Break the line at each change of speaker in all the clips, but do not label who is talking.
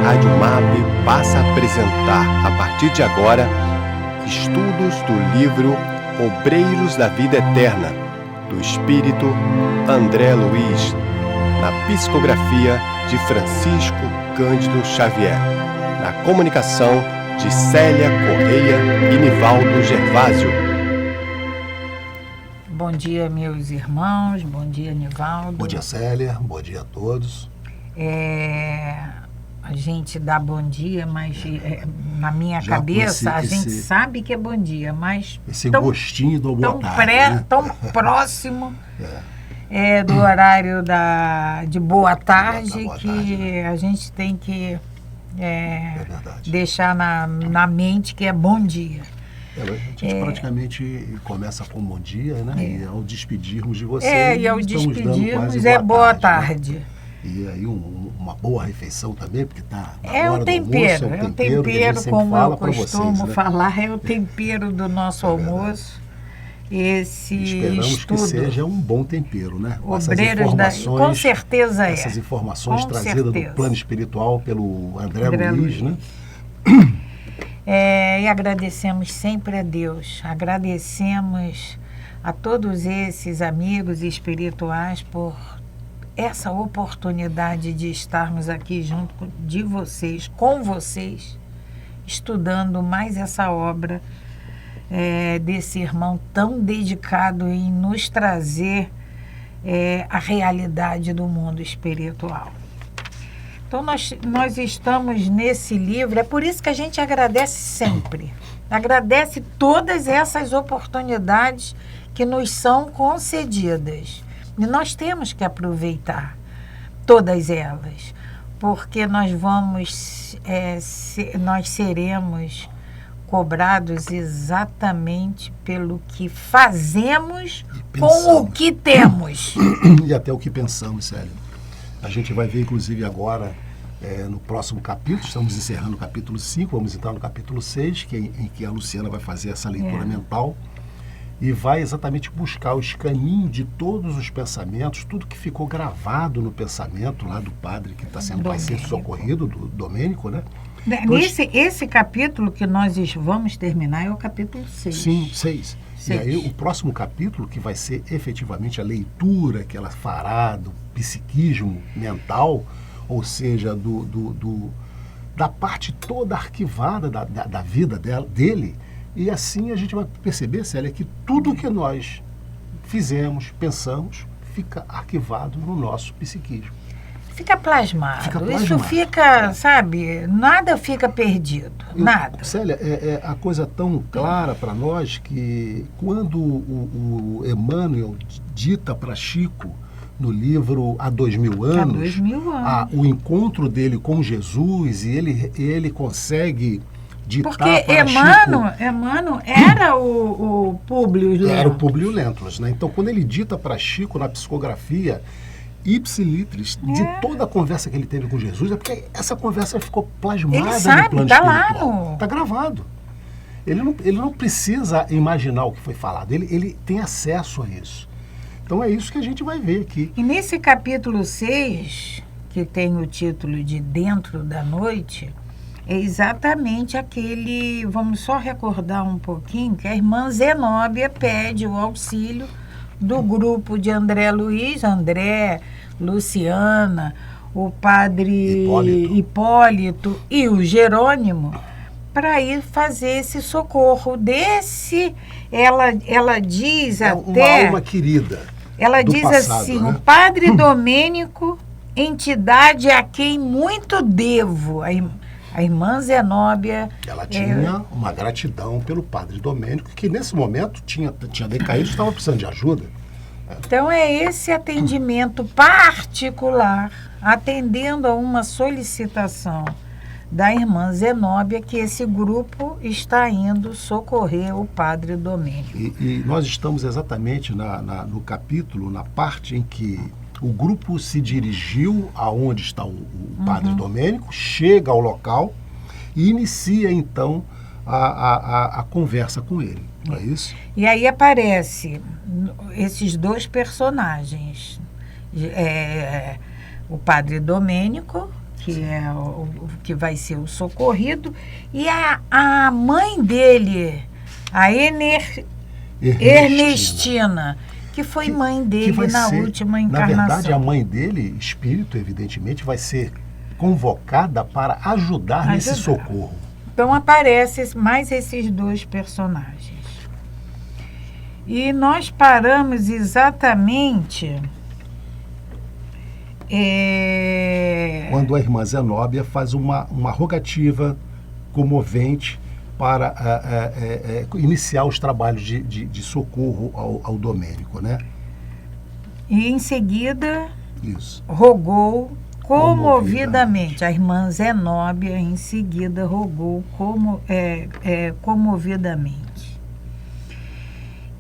Rádio MAP passa a apresentar, a partir de agora, estudos do livro Obreiros da Vida Eterna, do Espírito André Luiz, na psicografia de Francisco Cândido Xavier, na comunicação de Célia Correia e Nivaldo Gervásio.
Bom dia, meus irmãos, bom dia, Nivaldo.
Bom dia, Célia, bom dia a todos.
A gente dá bom dia, mas na minha cabeça a gente sabe que é bom dia, mas
esse gostinho do boa tarde, né?
Tão próximo do horário de boa tarde, que a gente tem que deixar na mente que é bom dia.
A gente praticamente começa com bom dia, né? E ao despedirmos de vocês,
e ao despedirmos
boa
tarde.
Né? E aí uma boa refeição também, porque está na hora
o tempero,
do almoço.
É o tempero, como eu costumo
vocês, né?
falar, é o tempero do nosso almoço.
Esperamos
estudo,
que seja um bom tempero, né?
Com certeza
essas informações trazidas do plano espiritual pelo André Luiz, né?
E agradecemos sempre a Deus, agradecemos a todos esses amigos espirituais por essa oportunidade de estarmos aqui junto de vocês, com vocês, estudando mais essa obra desse irmão tão dedicado em nos trazer a realidade do mundo espiritual. Então, nós estamos nesse livro, é por isso que a gente agradece sempre. Agradece todas essas oportunidades que nos são concedidas. E nós temos que aproveitar todas elas, porque nós seremos cobrados exatamente pelo que fazemos com o que temos.
E até o que pensamos, Célia. A gente vai ver, inclusive, agora, no próximo capítulo, estamos encerrando o capítulo 5, vamos entrar no capítulo 6, em que a Luciana vai fazer essa leitura mental e vai exatamente buscar o escaninho de todos os pensamentos, tudo que ficou gravado no pensamento lá do padre que está sendo, vai ser socorrido, do Domênico, né?
Esse capítulo que nós vamos terminar é o capítulo 6.
Sim, 6. E aí o próximo capítulo, que vai ser efetivamente a leitura que ela fará do psiquismo mental, ou seja, da parte toda arquivada da vida dele, e assim a gente vai perceber, Célia, que tudo que nós fizemos, pensamos, fica arquivado no nosso psiquismo.
Fica plasmado. Isso fica, sabe, nada fica perdido, nada.
Célia, é a coisa tão clara para nós que quando o Emmanuel dita para Chico, no livro Há 2000 anos, o encontro dele com Jesus, e ele consegue ditar
porque
para
Emmanuel era o Públio Lentulus.
Era o Públio Lentulus, né? Então, quando ele dita para Chico na psicografia, ipsilitris, de toda a conversa que ele teve com Jesus, é porque essa conversa ficou plasmada no plano espiritual. Está gravado. Ele não precisa imaginar o que foi falado, ele tem acesso a isso. Então é isso que a gente vai ver aqui.
E nesse capítulo 6, que tem o título de Dentro da Noite, é exatamente aquele, vamos só recordar um pouquinho, que a irmã Zenóbia pede o auxílio do grupo de André Luiz, André, Luciana, o padre Hipólito e o Jerônimo, para ir fazer esse socorro desse, ela diz até...
Uma alma querida.
Ela diz passado, assim, né? O padre Domênico, entidade a quem muito devo. A irmã Zenóbia...
Ela tinha uma gratidão pelo padre Domênico, que nesse momento tinha decaído, estava precisando de ajuda.
Então é esse atendimento particular, atendendo a uma solicitação da irmã Zenóbia, que esse grupo está indo socorrer o padre Domênico.
E nós estamos exatamente no capítulo, na parte em que o grupo se dirigiu aonde está o padre Domênico, chega ao local e inicia então a conversa com ele, não é isso?
E aí aparece esses dois personagens, o padre Domênico que é o que vai ser o socorrido, e a mãe dele, a Ernestina, que foi mãe dele na última encarnação.
Na verdade, a mãe dele, espírito, evidentemente, vai ser convocada para ajudar nesse socorro.
Então aparecem mais esses dois personagens. E nós paramos exatamente
quando a irmã Zenóbia faz uma rogativa comovente para iniciar os trabalhos de socorro ao Domênico, né?
E em seguida rogou comovidamente. A irmã Zenóbia em seguida rogou comovidamente.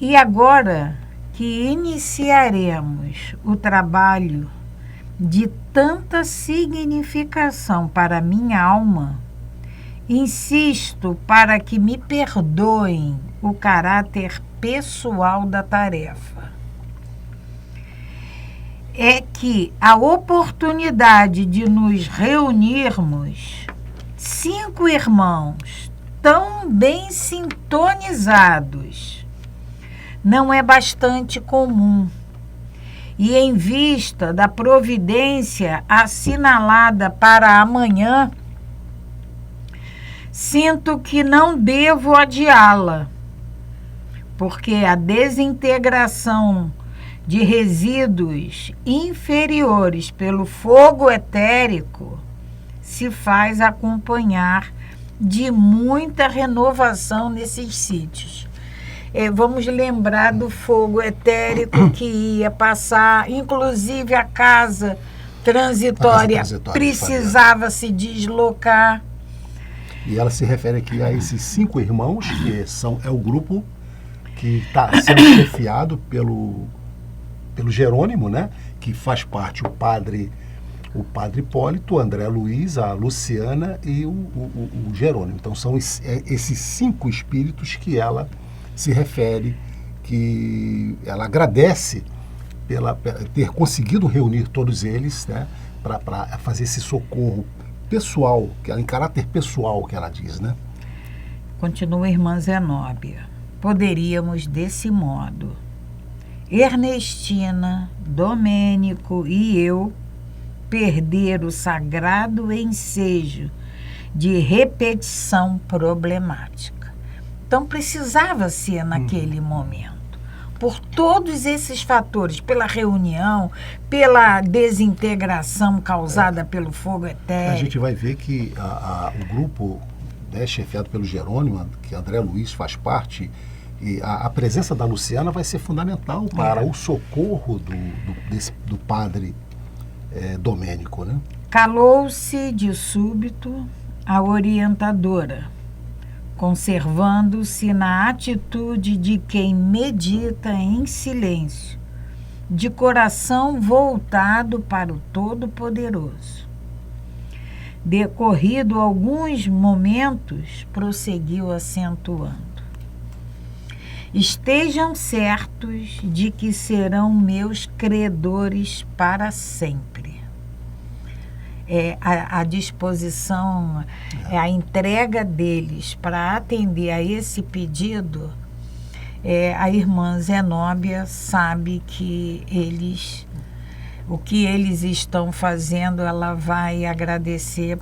E agora que iniciaremos o trabalho de tanta significação para a minha alma, insisto para que me perdoem o caráter pessoal da tarefa. É que a oportunidade de nos reunirmos, 5 irmãos tão bem sintonizados, não é bastante comum. E em vista da providência assinalada para amanhã, sinto que não devo adiá-la, porque a desintegração de resíduos inferiores pelo fogo etérico se faz acompanhar de muita renovação nesses sítios. Vamos lembrar do fogo etérico que ia passar, inclusive a casa transitória precisava se deslocar.
E ela se refere aqui a esses 5 irmãos, que é o grupo que está sendo chefiado pelo Jerônimo, né? Que faz parte o padre Hipólito, o André Luiz, a Luciana e o Jerônimo. Então são esses 5 espíritos que ela se refere, que ela agradece pela ter conseguido reunir todos eles, né, para fazer esse socorro pessoal, em caráter pessoal, que ela diz, né?
Continua a irmã Zenóbia. Poderíamos, desse modo, Ernestina, Domênico e eu, perder o sagrado ensejo de repetição problemática. Então, precisava ser naquele momento. Por todos esses fatores, pela reunião, pela desintegração causada pelo fogo etéreo.
A gente vai ver que o grupo, né, chefiado pelo Jerônimo, que André Luiz faz parte, e a presença da Luciana vai ser fundamental para o socorro do padre Domênico, né?
Calou-se de súbito a orientadora, conservando-se na atitude de quem medita em silêncio, de coração voltado para o Todo-Poderoso. Decorrido alguns momentos, prosseguiu acentuando: estejam certos de que serão meus credores para sempre. A disposição, a entrega deles para atender a esse pedido, a irmã Zenóbia sabe que o que eles estão fazendo, ela vai agradecer.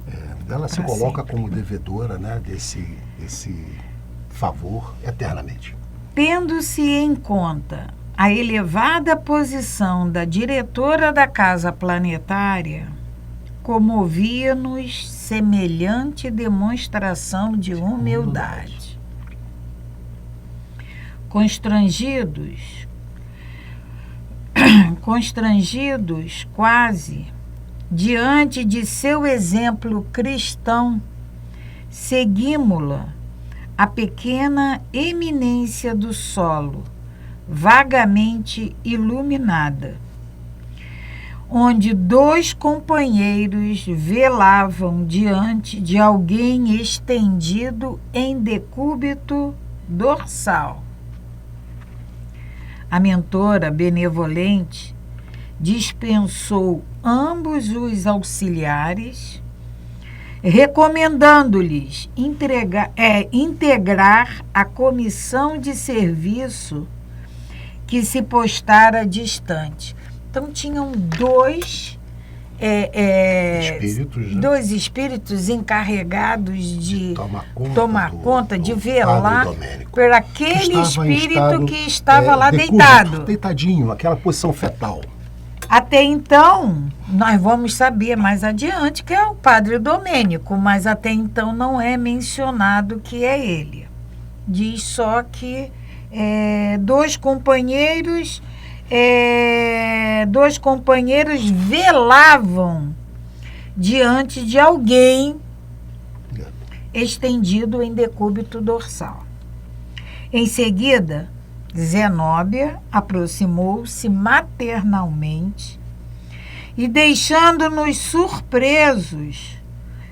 Ela se coloca como devedora, né, desse favor eternamente.
Tendo-se em conta a elevada posição da diretora da Casa Planetária, comovia-nos semelhante demonstração de humildade. Constrangidos quase, diante de seu exemplo cristão, seguimo-la a pequena eminência do solo, vagamente iluminada, onde 2 companheiros velavam diante de alguém estendido em decúbito dorsal. A mentora benevolente dispensou ambos os auxiliares recomendando-lhes integrar a comissão de serviço que se postara distante. Então, tinham dois espíritos encarregados de tomar conta, de velar por aquele espírito que estava lá deitado.
Deitadinho, aquela posição fetal.
Até então, nós vamos saber mais adiante que é o Padre Domênico, mas até então não é mencionado que é ele. Diz só que dois companheiros velavam diante de alguém estendido em decúbito dorsal. Em seguida, Zenóbia aproximou-se maternalmente e, deixando-nos surpresos,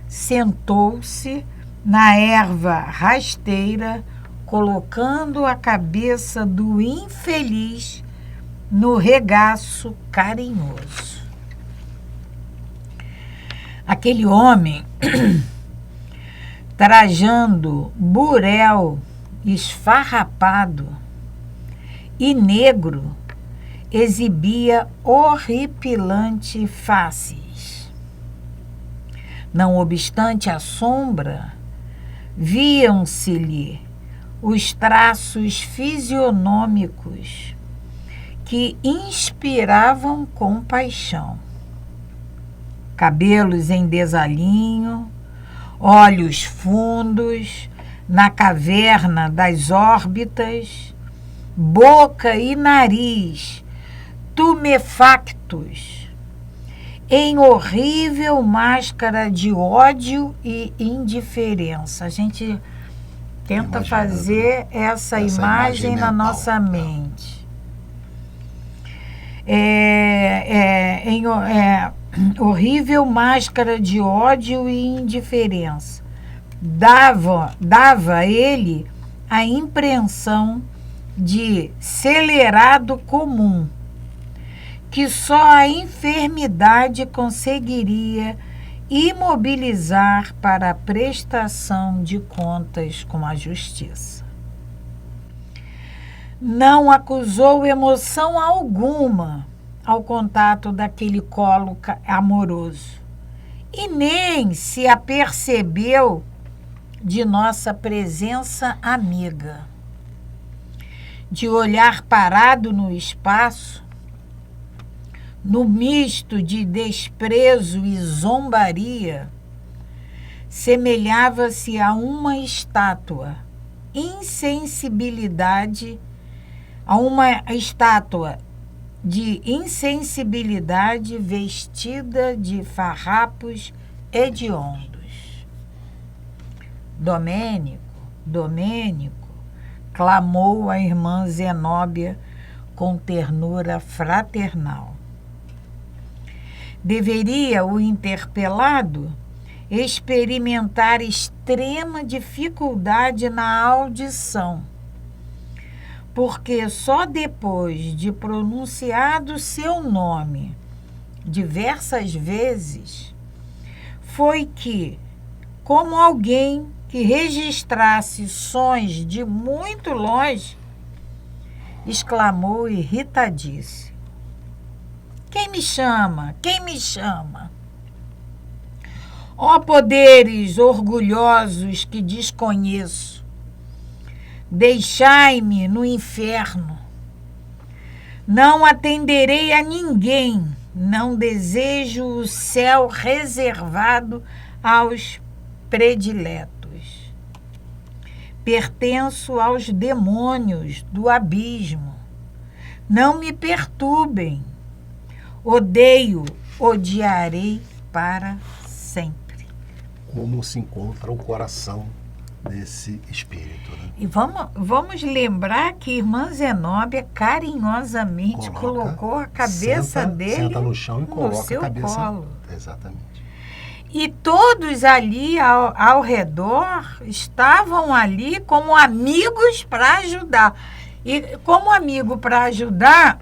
sentou-se na erva rasteira, colocando a cabeça do infeliz no regaço carinhoso. Aquele homem, trajando burel esfarrapado e negro, exibia horripilante faces. Não obstante a sombra, viam-se-lhe os traços fisionômicos que inspiravam compaixão. Cabelos em desalinho, olhos fundos na caverna das órbitas, boca e nariz tumefactos, em horrível máscara de ódio e indiferença. A gente tenta fazer essa imagem na nossa mente. Horrível máscara de ódio e indiferença. Dava a ele a impressão de celerado comum, que só a enfermidade conseguiria imobilizar para a prestação de contas com a justiça. Não acusou emoção alguma ao contato daquele colo amoroso e nem se apercebeu de nossa presença amiga. De olhar parado no espaço, no misto de desprezo e zombaria, semelhava-se a uma estátua de insensibilidade vestida de farrapos hediondos. Domênico, clamou a irmã Zenóbia com ternura fraternal. Deveria o interpelado experimentar extrema dificuldade na audição, porque só depois de pronunciado seu nome diversas vezes foi que, como alguém que registrasse sons de muito longe, exclamou irritadíssimo: Quem me chama? Quem me chama? Ó poderes orgulhosos que desconheço, deixai-me no inferno. Não atenderei a ninguém, não desejo o céu reservado aos prediletos. Pertenço aos demônios do abismo. Não me perturbem. Odiarei para sempre.
Como se encontra o coração desse espírito, né?
E vamos lembrar que irmã Zenóbia carinhosamente colocou a cabeça dele
senta no chão e coloca
no seu
a cabeça,
colo.
Exatamente.
E todos ali ao redor estavam ali como amigos para ajudar. E como amigo para ajudar,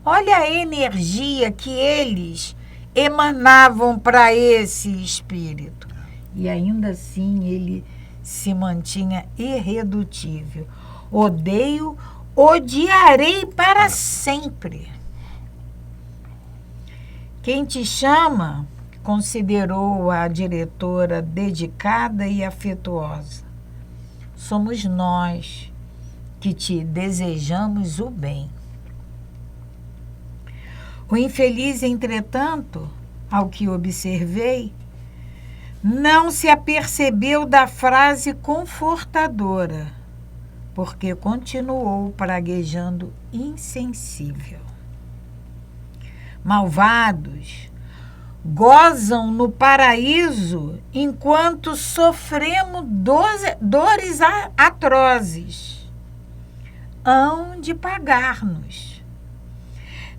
olha a energia que eles emanavam para esse espírito. E ainda assim ele se mantinha irredutível. Odeio, odiarei para sempre. Quem te chama, considerou a diretora dedicada e afetuosa. Somos nós que te desejamos o bem. O infeliz, entretanto, ao que observei, não se apercebeu da frase confortadora, porque continuou praguejando insensível. Malvados gozam no paraíso enquanto sofremos dores atrozes. Hão de pagar-nos.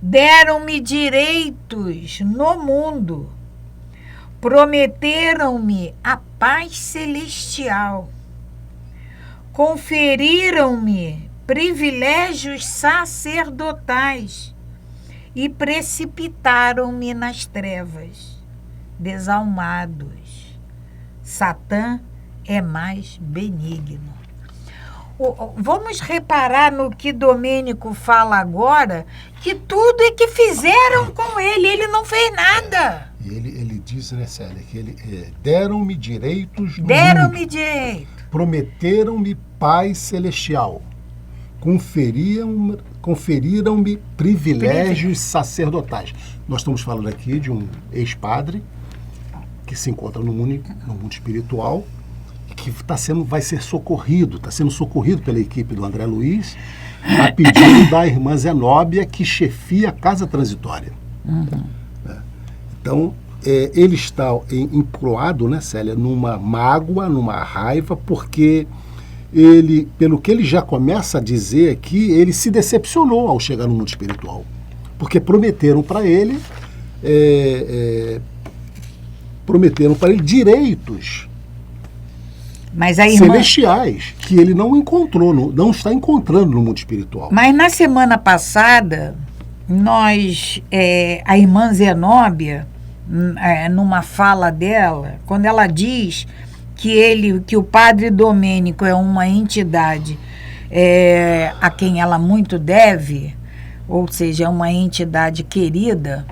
Deram-me direitos no mundo. Prometeram-me a paz celestial. Conferiram-me privilégios sacerdotais e precipitaram-me nas trevas, desalmados. Satã é mais benigno. Vamos reparar no que Domênico fala agora, que tudo é que fizeram com ele não fez nada.
Ele diz, né, Célia, que deram-me direitos no
Deram-me
mundo,
direito.
prometeram-me paz celestial, conferiram-me privilégios sacerdotais. Nós estamos falando aqui de um ex-padre que se encontra no mundo espiritual, que vai ser socorrido, está sendo socorrido pela equipe do André Luiz, a pedido da irmã Zenóbia, que chefia a casa transitória. Então, ele está encruado, né, Célia, numa mágoa, numa raiva, porque ele, pelo que ele já começa a dizer aqui, ele se decepcionou ao chegar no mundo espiritual, porque prometeram para ele direitos celestiais que ele não encontrou, não está encontrando no mundo espiritual.
Mas na semana passada, a irmã Zenóbia, numa fala dela, quando ela diz que o padre Domênico é uma entidade a quem ela muito deve, ou seja, é uma entidade querida,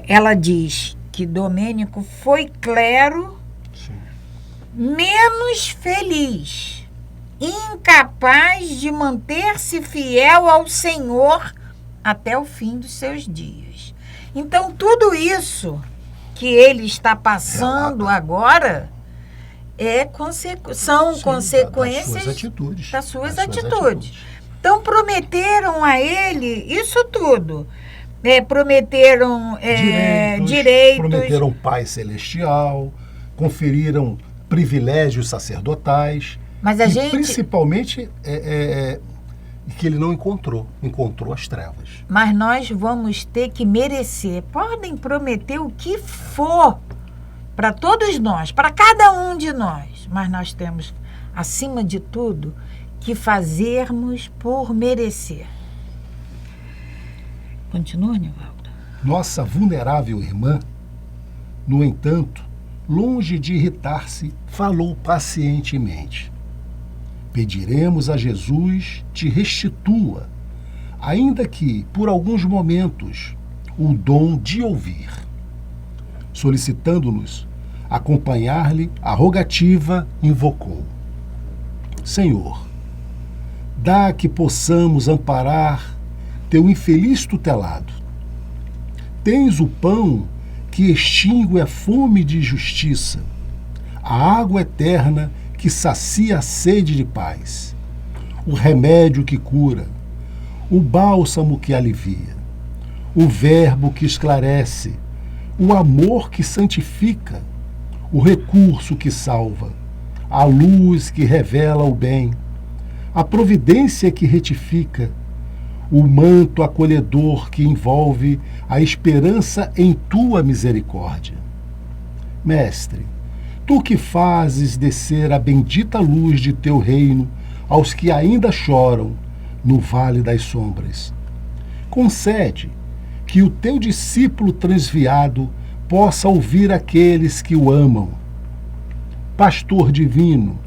ela diz que Domênico foi clero menos feliz, incapaz de manter-se fiel ao Senhor até o fim dos seus dias. Então, tudo isso que ele está passando agora são consequências das suas atitudes. Então, prometeram a ele isso tudo. Prometeram direitos,
prometeram paz celestial, conferiram privilégios sacerdotais,
mas
principalmente que ele não encontrou as trevas.
Mas nós vamos ter que merecer. Podem prometer o que for para todos nós, para cada um de nós, mas nós temos, acima de tudo, que fazermos por merecer. Continua, Nivaldo.
Nossa vulnerável irmã, no entanto, longe de irritar-se, falou pacientemente. Pediremos a Jesus te restitua, ainda que, por alguns momentos, o dom de ouvir. Solicitando-nos acompanhar-lhe a rogativa, invocou. Senhor, dá que possamos amparar teu infeliz tutelado. Tens o pão que extingue a fome de justiça, a água eterna que sacia a sede de paz, o remédio que cura, o bálsamo que alivia, o verbo que esclarece, o amor que santifica, o recurso que salva, a luz que revela o bem, a providência que retifica, o manto acolhedor que envolve a esperança em tua misericórdia. Mestre, tu que fazes descer a bendita luz de teu reino aos que ainda choram no vale das sombras, concede que o teu discípulo transviado possa ouvir aqueles que o amam. Pastor divino,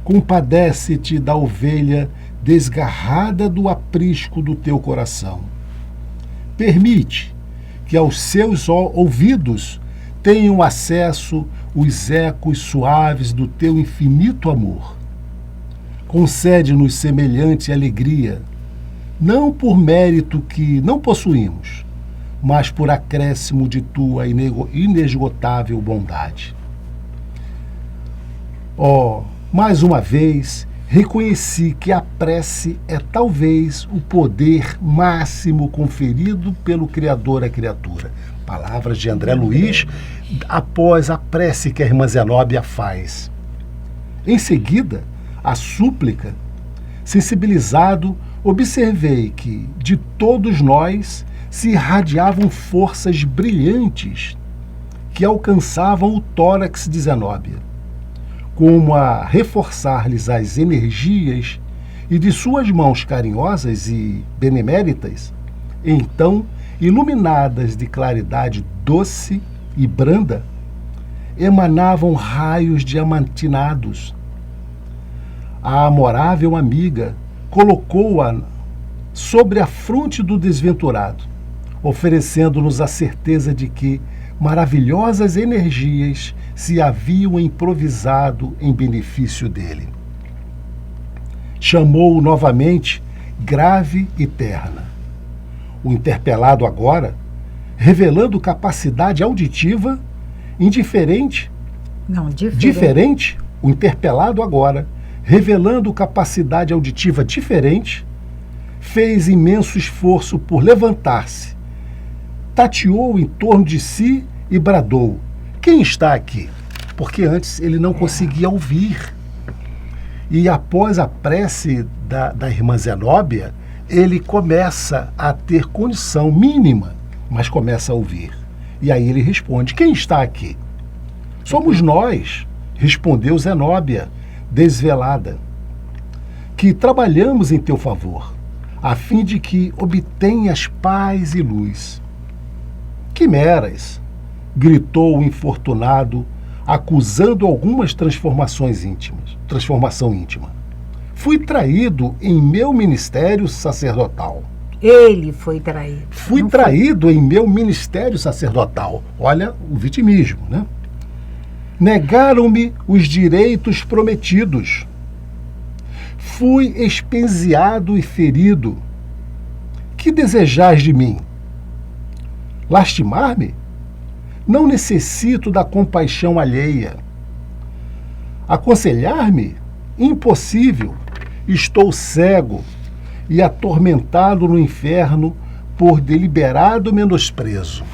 compadece-te da ovelha desgarrada do aprisco do teu coração. Permite que aos seus ouvidos tenham acesso os ecos suaves do teu infinito amor. Concede-nos semelhante alegria, não por mérito que não possuímos, mas por acréscimo de tua inesgotável bondade. Mais uma vez, reconheci que a prece é talvez o poder máximo conferido pelo Criador à criatura. Palavras de André Luiz, após a prece que a irmã Zenóbia faz. Em seguida, a súplica. Sensibilizado, observei que, de todos nós, se irradiavam forças brilhantes que alcançavam o tórax de Zenóbia, como a reforçar-lhes as energias, e de suas mãos carinhosas e beneméritas, então, iluminadas de claridade doce e branda, emanavam raios diamantinados. A amorável amiga colocou-a sobre a fronte do desventurado, oferecendo-nos a certeza de que maravilhosas energias se haviam improvisado em benefício dele. Chamou-o novamente grave e terna. O interpelado agora, revelando capacidade auditiva indiferente. Diferente, o interpelado agora, revelando capacidade auditiva diferente, fez imenso esforço por levantar-se, tateou em torno de si e bradou: quem está aqui? Porque antes ele não conseguia ouvir. E após a prece da irmã Zenóbia, ele começa a ter condição mínima, mas começa a ouvir. E aí ele responde: quem está aqui? Somos nós, respondeu Zenóbia, desvelada, que trabalhamos em teu favor, a fim de que obtenhas paz e luz. Quimeras, gritou o infortunado, acusando algumas transformação íntima. Fui traído em meu ministério sacerdotal.
Ele foi traído.
Fui traído em meu ministério sacerdotal. Olha o vitimismo, né? Negaram-me os direitos prometidos. Fui espenseado e ferido. Que desejais de mim? Lastimar-me? Não necessito da compaixão alheia. Aconselhar-me? Impossível. Estou cego e atormentado no inferno por deliberado menosprezo.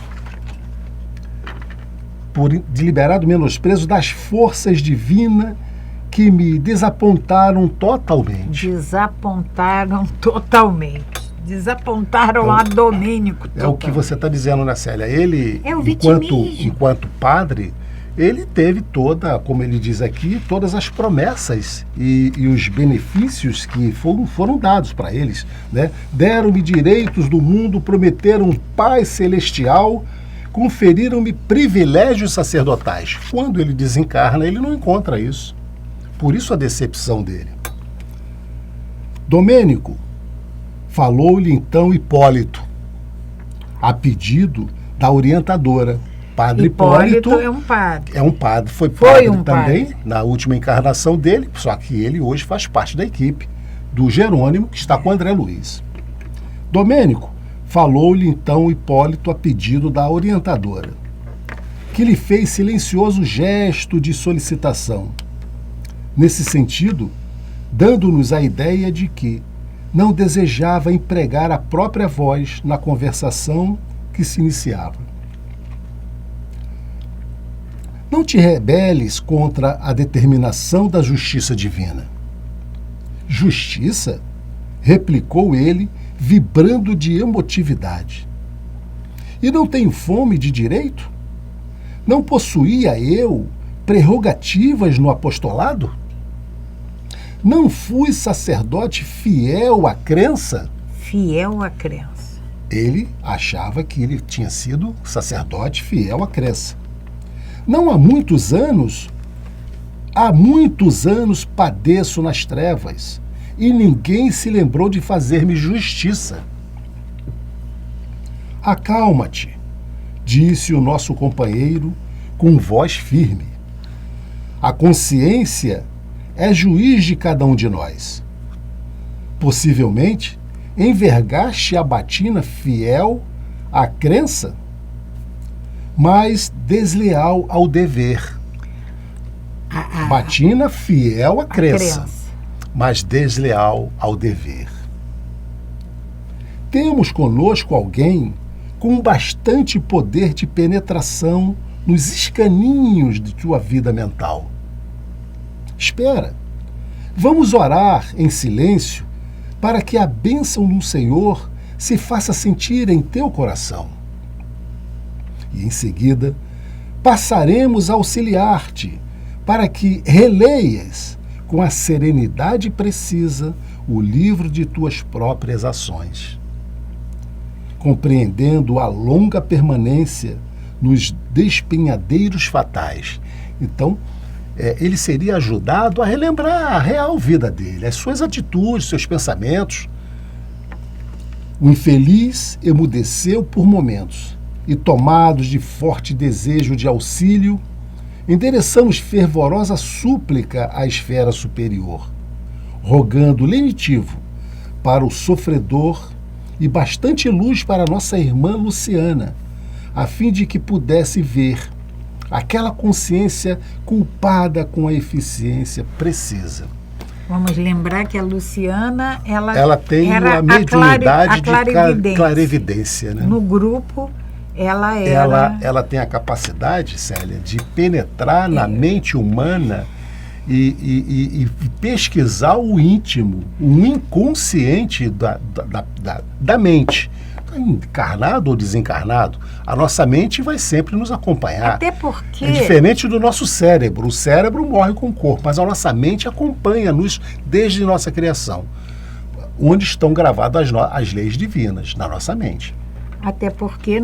Das forças divinas que me desapontaram totalmente. Desapontaram a Domênico. É o que você está dizendo, né, Célia? Ele, enquanto padre, ele teve como ele diz aqui, todas as promessas e os benefícios que foram dados para eles, né? Deram-me direitos do mundo, prometeram paz celestial, conferiram-me privilégios sacerdotais. Quando ele desencarna, ele não encontra isso. Por isso a decepção dele. Domênico, falou-lhe então Hipólito, a pedido da orientadora. Padre Hipólito
é um padre.
É um padre, foi padre também na última encarnação dele, só que ele hoje faz parte da equipe do Jerônimo, que está com André Luiz. Domênico, falou-lhe então Hipólito a pedido da orientadora, que lhe fez silencioso gesto de solicitação. Nesse sentido, dando-nos a ideia de que não desejava empregar a própria voz na conversação que se iniciava. Não te rebeles contra a determinação da justiça divina. Justiça? Replicou ele, vibrando de emotividade. E não tenho fome de direito? Não possuía eu prerrogativas no apostolado? Não fui sacerdote fiel à crença?
Fiel à crença.
Ele achava que ele tinha sido sacerdote fiel à crença. Não há muitos anos padeço nas trevas, e ninguém se lembrou de fazer-me justiça. Acalma-te, disse o nosso companheiro com voz firme. A consciência é juiz de cada um de nós. Possivelmente, envergaste a batina fiel à crença, mas desleal ao dever. Batina fiel à crença, mas desleal ao dever. Temos conosco alguém com bastante poder de penetração nos escaninhos de tua vida mental. Espera, vamos orar em silêncio para que a bênção do Senhor se faça sentir em teu coração. E em seguida, passaremos a auxiliar-te para que releias com a serenidade precisa o livro de tuas próprias ações, compreendendo a longa permanência nos despenhadeiros fatais. Então, ele seria ajudado a relembrar a real vida dele, as suas atitudes, seus pensamentos. O infeliz emudeceu por momentos e, tomados de forte desejo de auxílio, endereçamos fervorosa súplica à esfera superior, rogando lenitivo para o sofredor e bastante luz para nossa irmã Luciana, a fim de que pudesse ver aquela consciência culpada com a eficiência precisa.
Vamos lembrar que a Luciana,
ela tem
era
a mediunidade
de
clarevidência, né?
No grupo,
ela tem a capacidade, Célia, de penetrar na mente humana e pesquisar o íntimo, o inconsciente da mente. Encarnado ou desencarnado, a nossa mente vai sempre nos acompanhar.
Até porque...
É diferente do nosso cérebro. O cérebro morre com o corpo, mas a nossa mente acompanha-nos desde nossa criação, onde estão gravadas as leis divinas, na nossa mente.
Até porque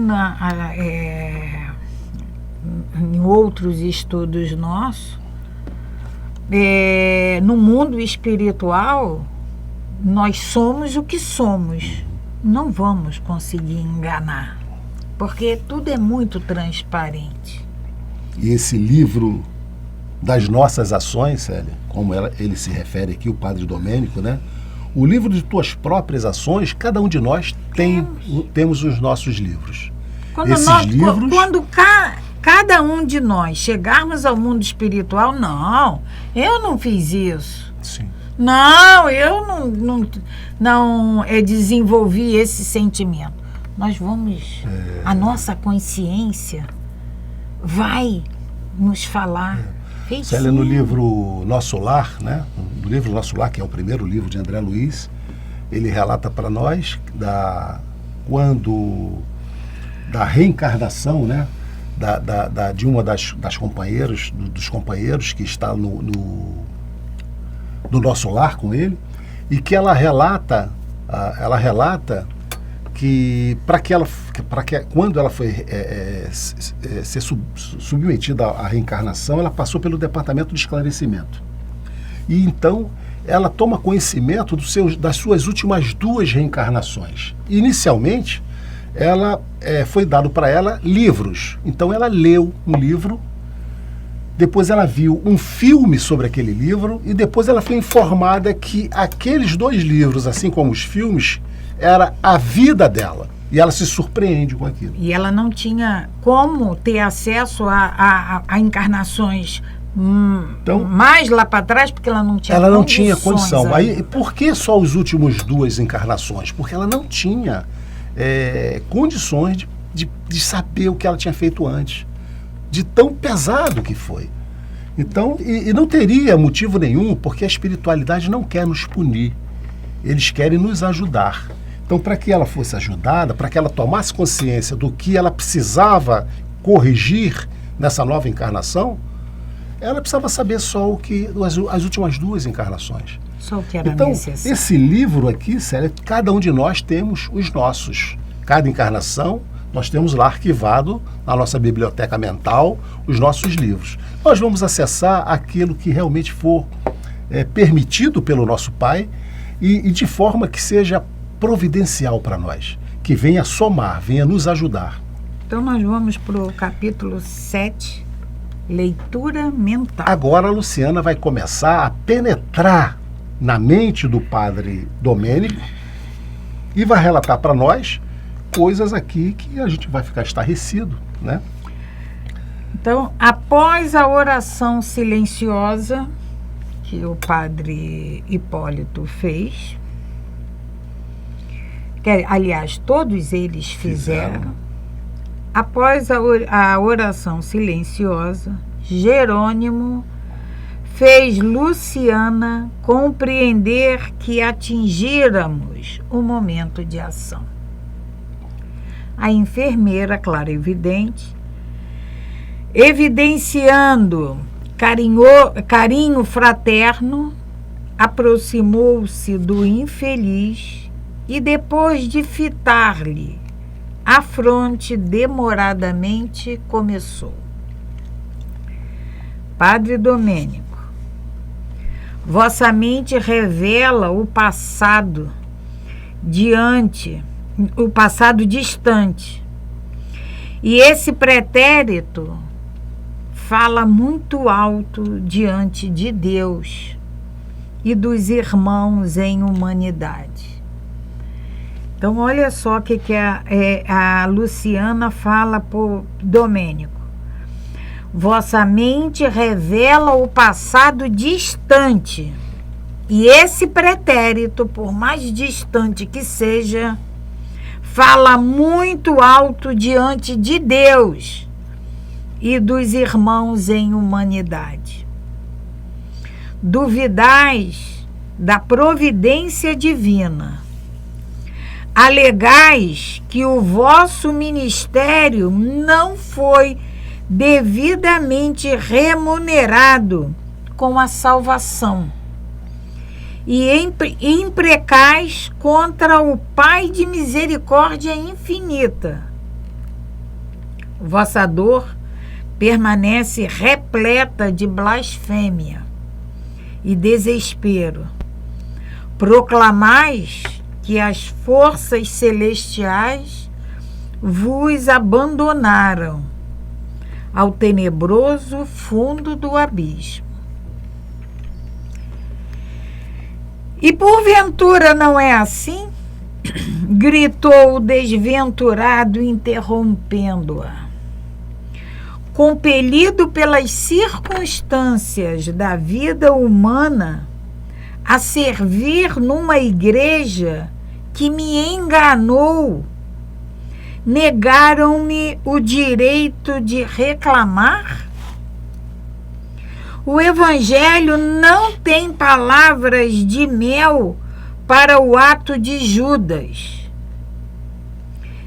em outros estudos nossos, no mundo espiritual, nós somos o que somos. Não vamos conseguir enganar, porque tudo é muito transparente.
E esse livro das nossas ações, Célia, como ele se refere aqui, o Padre Domênico, né? O livro de tuas próprias ações, cada um de nós temos os nossos livros.
Quando cada um de nós chegarmos ao mundo espiritual, não, eu não fiz isso.
Sim.
Não, eu não desenvolvi esse sentimento. Nós vamos, a nossa consciência vai nos falar.
Célia, no livro Nosso Lar, né? No livro Nosso Lar, que é o primeiro livro de André Luiz, ele relata para nós da reencarnação, né? De uma das companheiras, dos companheiros que está no Nosso Lar com ele, e que ela relata que quando ela foi ser submetida à reencarnação, ela passou pelo departamento de esclarecimento. E então ela toma conhecimento das suas últimas 2 reencarnações. Inicialmente, foi dado para ela livros. Então ela leu um livro. Depois ela viu um filme sobre aquele livro e depois ela foi informada que aqueles 2 livros, assim como os filmes, era a vida dela. E ela se surpreende com aquilo.
E ela não tinha como ter acesso a encarnações então, mais lá para trás, porque ela não tinha condições. Ela não tinha condição.
Aí, por que só as últimas 2 encarnações? Porque ela não tinha condições de saber o que ela tinha feito antes, de tão pesado que foi. Então, e não teria motivo nenhum, porque a espiritualidade não quer nos punir. Eles querem nos ajudar. Então, para que ela fosse ajudada, para que ela tomasse consciência do que ela precisava corrigir nessa nova encarnação, ela precisava saber só as últimas 2 encarnações.
Só o que era
então,
necessário.
Esse livro aqui, Célia, cada um de nós temos os nossos. Cada encarnação, nós temos lá arquivado na nossa biblioteca mental os nossos livros. Nós vamos acessar aquilo que realmente for permitido pelo nosso Pai e de forma que seja providencial para nós, que venha somar, venha nos ajudar.
Então nós vamos para o capítulo 7, leitura mental.
Agora a Luciana vai começar a penetrar na mente do Padre Domênico e vai relatar para nós coisas aqui que a gente vai ficar estarrecido, né?
Então, após a oração silenciosa que o Padre Hipólito fez, que, aliás, todos eles fizeram. Após a oração silenciosa, Jerônimo fez Luciana compreender que atingíramos o momento de ação. A enfermeira, clarividente, evidenciando carinho fraterno, aproximou-se do infeliz e, depois de fitar-lhe a fronte demoradamente, começou: Padre Domênico, vossa mente revela o passado distante, e esse pretérito fala muito alto diante de Deus e dos irmãos em humanidade. Então, olha só o que a Luciana fala por Domênico. Vossa mente revela o passado distante, e esse pretérito, por mais distante que seja, fala muito alto diante de Deus e dos irmãos em humanidade. Duvidais da providência divina. Alegais que o vosso ministério não foi devidamente remunerado com a salvação, e imprecais contra o Pai de misericórdia infinita. Vossa dor permanece repleta de blasfêmia e desespero. Proclamais que as forças celestiais vos abandonaram ao tenebroso fundo do abismo. E porventura não é assim? Gritou o desventurado, interrompendo-a. Compelido pelas circunstâncias da vida humana a servir numa igreja que me enganou, negaram-me o direito de reclamar? O Evangelho não tem palavras de mel para o ato de Judas.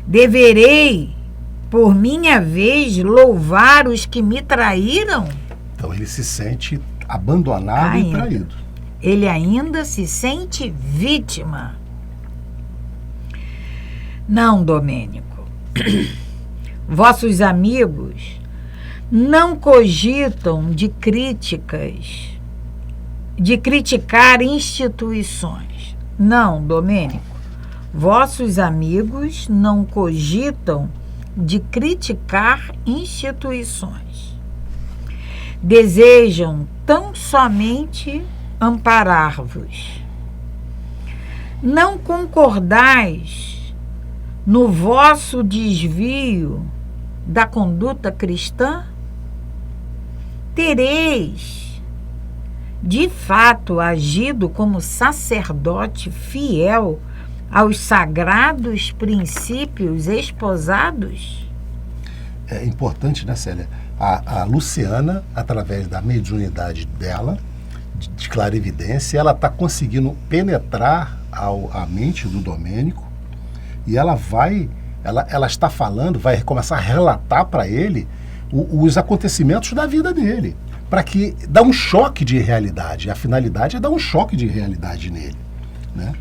Deverei, por minha vez, louvar os que me traíram?
Então ele se sente abandonado e traído.
Ele ainda se sente vítima. Não, Domênico. Vossos amigos não cogitam de criticar instituições. Não, Domênico. Vossos amigos não cogitam de criticar instituições. Desejam tão somente amparar-vos. Não concordais no vosso desvio da conduta cristã? Tereis, de fato, agido como sacerdote fiel aos sagrados princípios esposados?
É importante, né, Célia? A Luciana, através da mediunidade dela, de clarividência, ela está conseguindo penetrar a mente do Domênico, e ela está falando, vai começar a relatar para ele os acontecimentos da vida dele, para que dá um choque de realidade. A finalidade é dar um choque de realidade nele, né?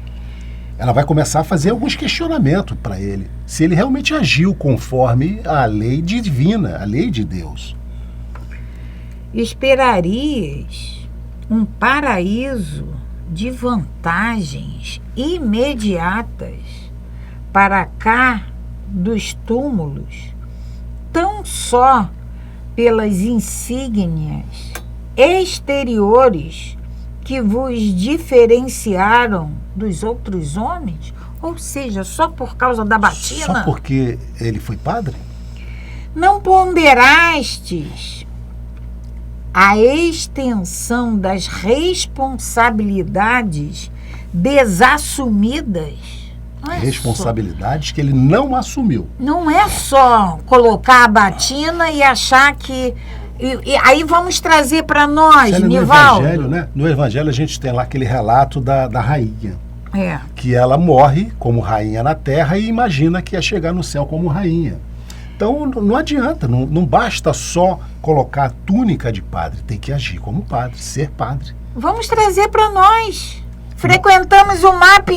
ela vai começar a fazer alguns questionamentos para ele, se ele realmente agiu conforme a lei divina, a lei de Deus.
Esperarias um paraíso de vantagens imediatas para cá dos túmulos, tão só pelas insígnias exteriores que vos diferenciaram dos outros homens? Ou seja, só por causa da batina?
Só porque ele foi padre?
Não ponderastes a extensão das responsabilidades desassumidas?
Responsabilidades que ele não assumiu.
Não é só colocar a batina e achar que... E aí vamos trazer para nós, Nivaldo.
No Evangelho, né? No Evangelho a gente tem lá aquele relato da rainha.
É.
Que ela morre como rainha na terra e imagina que ia chegar no céu como rainha. Então não adianta, não basta só colocar a túnica de padre, tem que agir como padre, ser padre.
Vamos trazer para nós. Frequentamos o MAP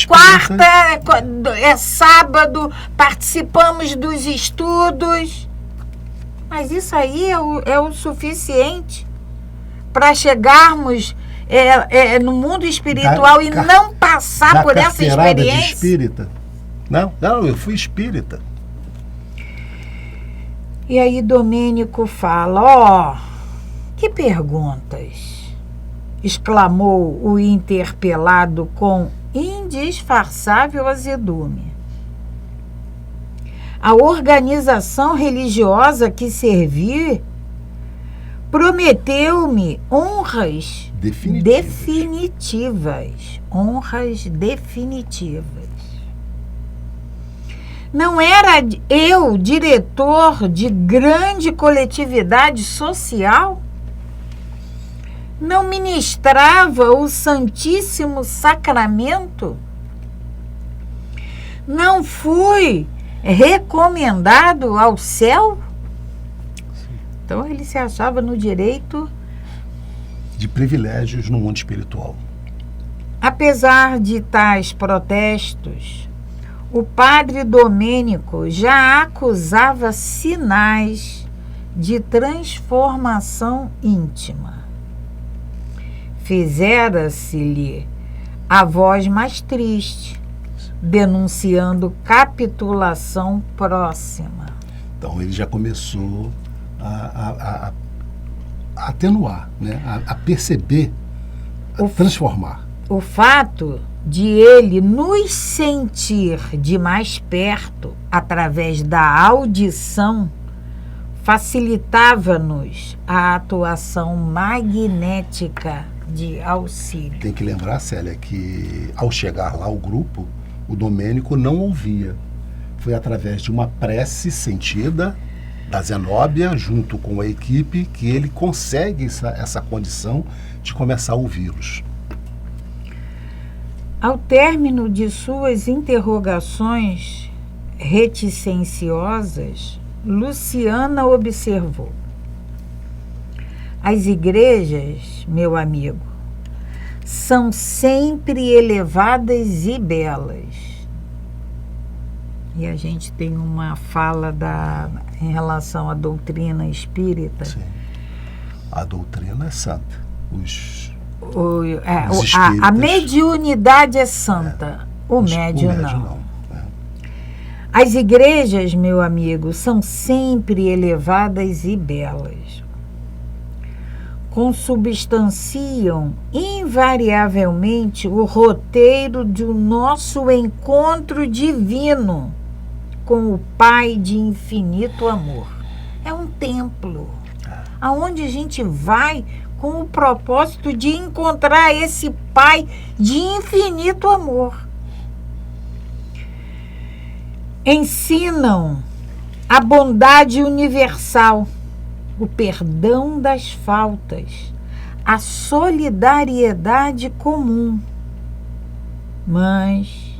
quarta, é sábado, participamos dos estudos. Mas isso aí é o suficiente para chegarmos no mundo espiritual e não passar por essa experiência.
De espírita. Não, eu fui espírita.
E aí Domênico fala, que perguntas? Exclamou o interpelado com indisfarçável azedume. A organização religiosa que servi prometeu-me honras definitivas. Honras definitivas. Não era eu diretor de grande coletividade social? Não ministrava o Santíssimo Sacramento? Não fui recomendado ao céu? Então ele se achava no direito
de privilégios no mundo espiritual.
Apesar de tais protestos, o padre Domênico já acusava sinais de transformação íntima. Fizera-se-lhe a voz mais triste, denunciando capitulação próxima.
Então ele já começou a atenuar, né? a perceber, a transformar.
O fato de ele nos sentir de mais perto através da audição facilitava-nos a atuação magnética de auxílio.
Tem que lembrar, Célia, que ao chegar lá o grupo, o Domênico não ouvia. Foi através de uma prece sentida da Zenóbia, junto com a equipe, que ele consegue essa condição de começar a ouvi-los.
Ao término de suas interrogações reticenciosas, Luciana observou: as igrejas, meu amigo, são sempre elevadas e belas. E a gente tem uma fala em relação à doutrina espírita.
Sim. A doutrina é santa.
A mediunidade é santa, o médium não. As igrejas, meu amigo, são sempre elevadas e belas. Consubstanciam invariavelmente o roteiro do nosso encontro divino com o Pai de infinito amor. É um templo aonde a gente vai com o propósito de encontrar esse Pai de infinito amor. Ensinam a bondade universal, o perdão das faltas, a solidariedade comum. Mas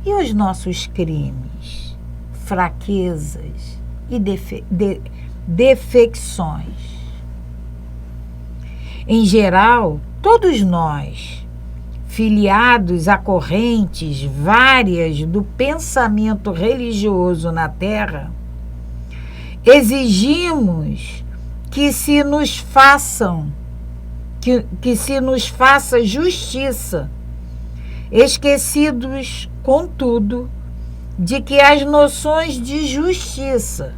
e os nossos crimes, fraquezas e defecções? Em geral, todos nós filiados a correntes várias do pensamento religioso na Terra, exigimos que se nos faça justiça, esquecidos, contudo, de que as noções de justiça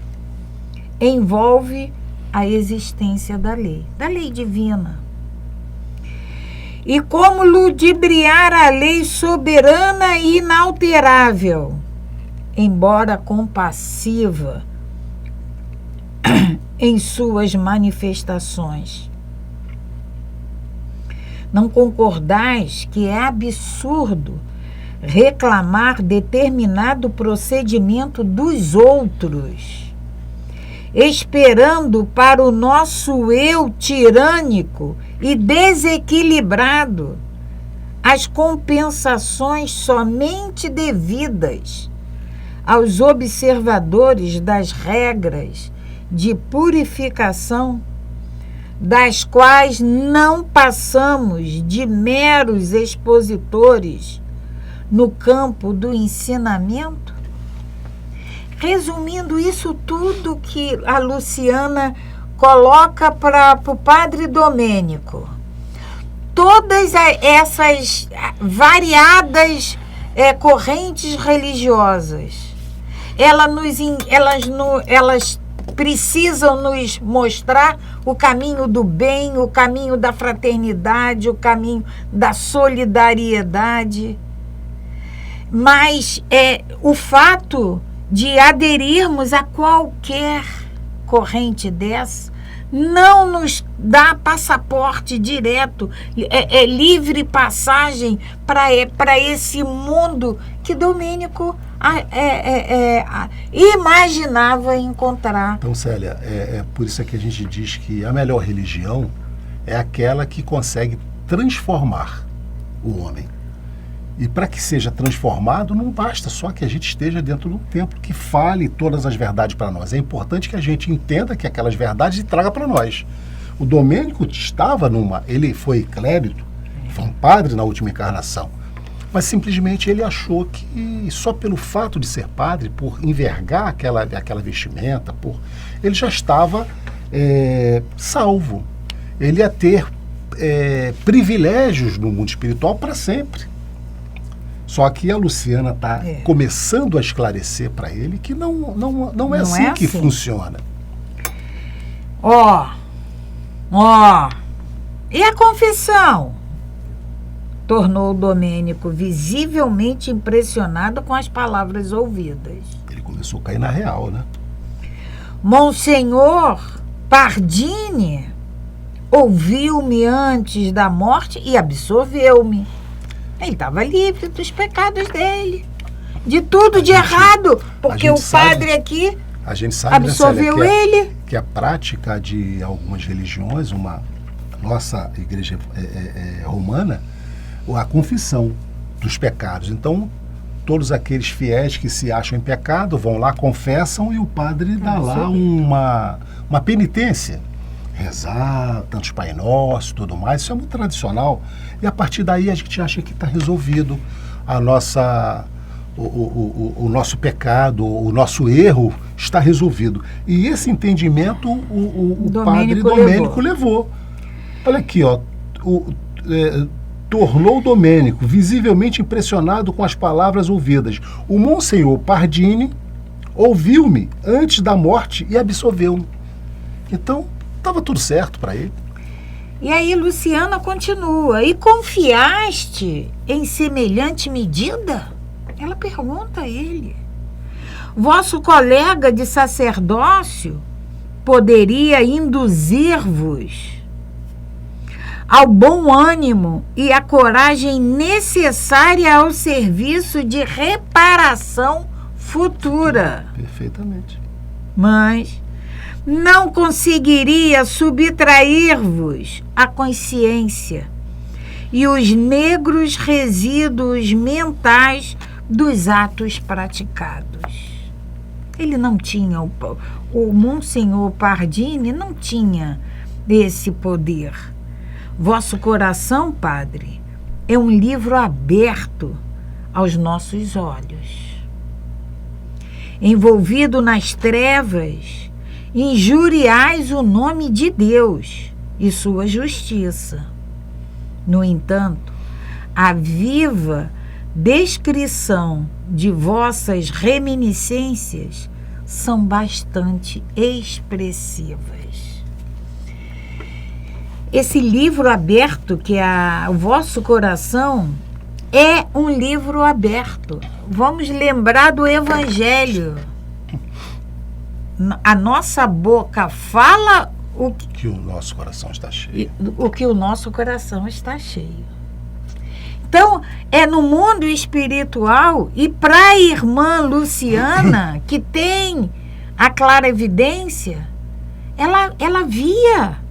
envolvem a existência da lei divina. E como ludibriar a lei soberana e inalterável, embora compassiva em suas manifestações. Não concordais que é absurdo reclamar determinado procedimento dos outros, esperando para o nosso eu tirânico e desequilibrado as compensações somente devidas aos observadores das regras de purificação, das quais não passamos de meros expositores no campo do ensinamento? Resumindo isso tudo que a Luciana coloca para o Padre Domênico, todas essas variadas correntes religiosas, elas precisam nos mostrar o caminho do bem, o caminho da fraternidade, o caminho da solidariedade. Mas o fato de aderirmos a qualquer corrente dessa não nos dá passaporte direto, livre passagem para esse mundo que Domênico imaginava encontrar.
Então, Célia, por isso é que a gente diz que a melhor religião é aquela que consegue transformar o homem. E para que seja transformado, não basta só que a gente esteja dentro do templo, que fale todas as verdades para nós. É importante que a gente entenda que aquelas verdades e traga para nós. O Domênico ele foi clérigo, foi um padre na última encarnação, mas simplesmente ele achou que só pelo fato de ser padre, por envergar aquela vestimenta, ele já estava salvo. Ele ia ter privilégios no mundo espiritual para sempre. Só que a Luciana está começando a esclarecer para ele que não é assim que funciona.
E a confissão? Tornou Domênico visivelmente impressionado com as palavras ouvidas.
Ele começou a cair na real, né?
Monsenhor Pardini ouviu-me antes da morte e absolveu-me. Ele estava livre dos pecados dele, de tudo de errado, porque o padre aqui
a gente sabe,
absolveu ele.
Que a prática de algumas religiões, nossa igreja romana, a confissão dos pecados. Então, todos aqueles fiéis que se acham em pecado vão lá, confessam e o padre dá lá uma penitência. Rezar, tantos Pai Nosso, tudo mais, isso é muito tradicional. E a partir daí a gente acha que está resolvido o nosso pecado, o nosso erro está resolvido. E esse entendimento o padre Domênico levou. Olha aqui, tornou Domênico visivelmente impressionado com as palavras ouvidas. O Monsenhor Pardini ouviu-me antes da morte e absolveu-me. Então, estava tudo certo para ele.
E aí Luciana continua. E confiaste em semelhante medida? Ela pergunta a ele. Vosso colega de sacerdócio poderia induzir-vos ao bom ânimo e à coragem necessária ao serviço de reparação futura.
Perfeitamente.
Mas não conseguiria subtrair-vos a consciência e os negros resíduos mentais dos atos praticados. Ele não tinha, o Monsenhor Pardini não tinha esse poder. Vosso coração, padre, é um livro aberto aos nossos olhos. Envolvido nas trevas, injuriais o nome de Deus e sua justiça. No entanto, a viva descrição de vossas reminiscências são bastante expressivas. Esse livro aberto, que é o vosso coração, é um livro aberto. Vamos lembrar do Evangelho. A nossa boca fala o
que o nosso coração está cheio.
O que o nosso coração está cheio. Então, é no mundo espiritual, e para a irmã Luciana, que tem a clarevidência, ela via.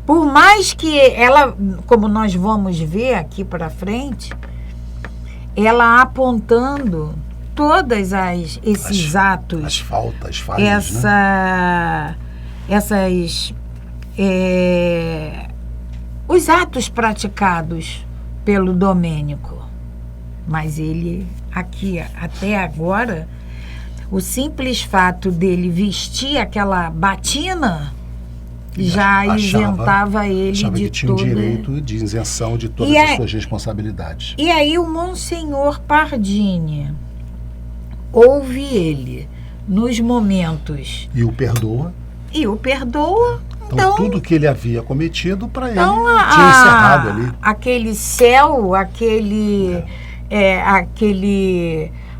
Por mais que ela, como nós vamos ver aqui para frente, ela apontando todas esses atos.
As falhas, né?
Os atos praticados pelo Domênico. Mas ele, aqui, até agora, o simples fato dele vestir aquela batina já isentava ele de
que tinha
toda...
o direito de isenção de todas as suas responsabilidades.
E aí o Monsenhor Pardini ouve ele nos momentos...
E o perdoa.
Então,
tudo que ele havia cometido, para ele, tinha encerrado ali.
Aquele céu,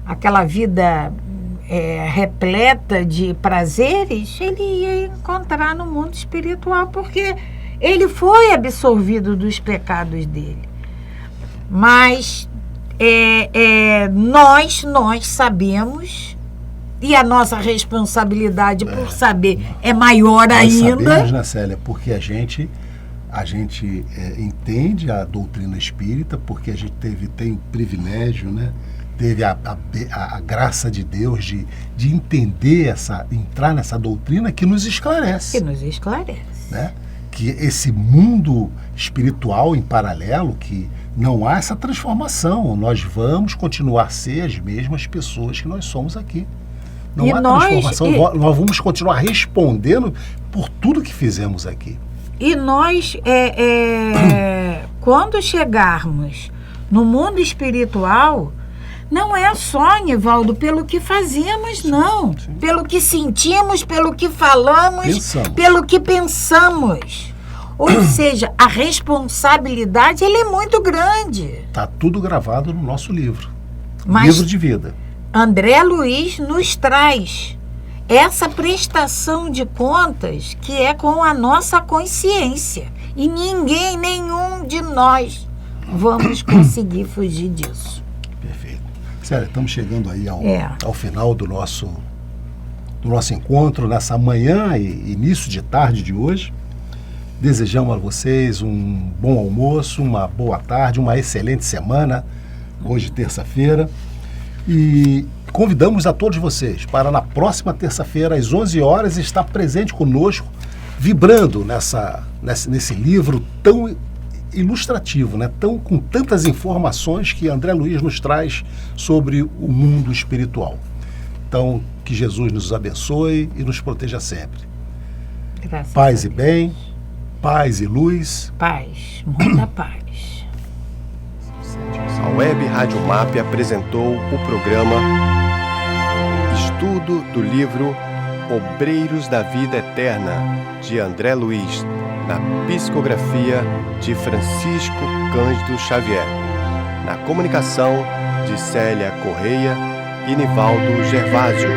aquela vida repleta de prazeres, ele ia encontrar no mundo espiritual, porque ele foi absorvido dos pecados dele. Mas nós sabemos, e a nossa responsabilidade por saber é maior ainda.
Nós sabemos, né, Célia, porque a gente entende a doutrina espírita, porque a gente tem o privilégio, né? Teve a graça de Deus de entender entrar nessa doutrina que nos esclarece. Né? Que esse mundo espiritual em paralelo, que não há essa transformação. Nós vamos continuar a ser as mesmas pessoas que nós somos aqui. Não há transformação. Nós vamos continuar respondendo por tudo que fizemos aqui.
E nós, quando chegarmos no mundo espiritual, não é só, Nivaldo, pelo que fazemos, não. Sim. Pelo que sentimos, pelo que falamos, pelo que pensamos. Ou seja, a responsabilidade é muito grande.
Está tudo gravado no nosso livro. Livro de vida.
André Luiz nos traz essa prestação de contas que é com a nossa consciência. E nenhum de nós vamos conseguir fugir disso.
Perfeito. Célia, estamos chegando aí ao final do nosso encontro nessa manhã e início de tarde de hoje. Desejamos a vocês um bom almoço, uma boa tarde, uma excelente semana, hoje terça-feira. E convidamos a todos vocês para na próxima terça-feira, às 11 horas, estar presente conosco, vibrando nesse livro tão ilustrativo, né? Com tantas informações que André Luiz nos traz sobre o mundo espiritual. Então, que Jesus nos abençoe e nos proteja sempre.
Graças
paz e bem, paz e luz.
Paz, muita paz.
A Web Rádio MAP apresentou o programa Estudo do livro Obreiros da Vida Eterna, de André Luiz, na psicografia de Francisco Cândido Xavier, na comunicação de Célia Correia e Nivaldo Gervásio.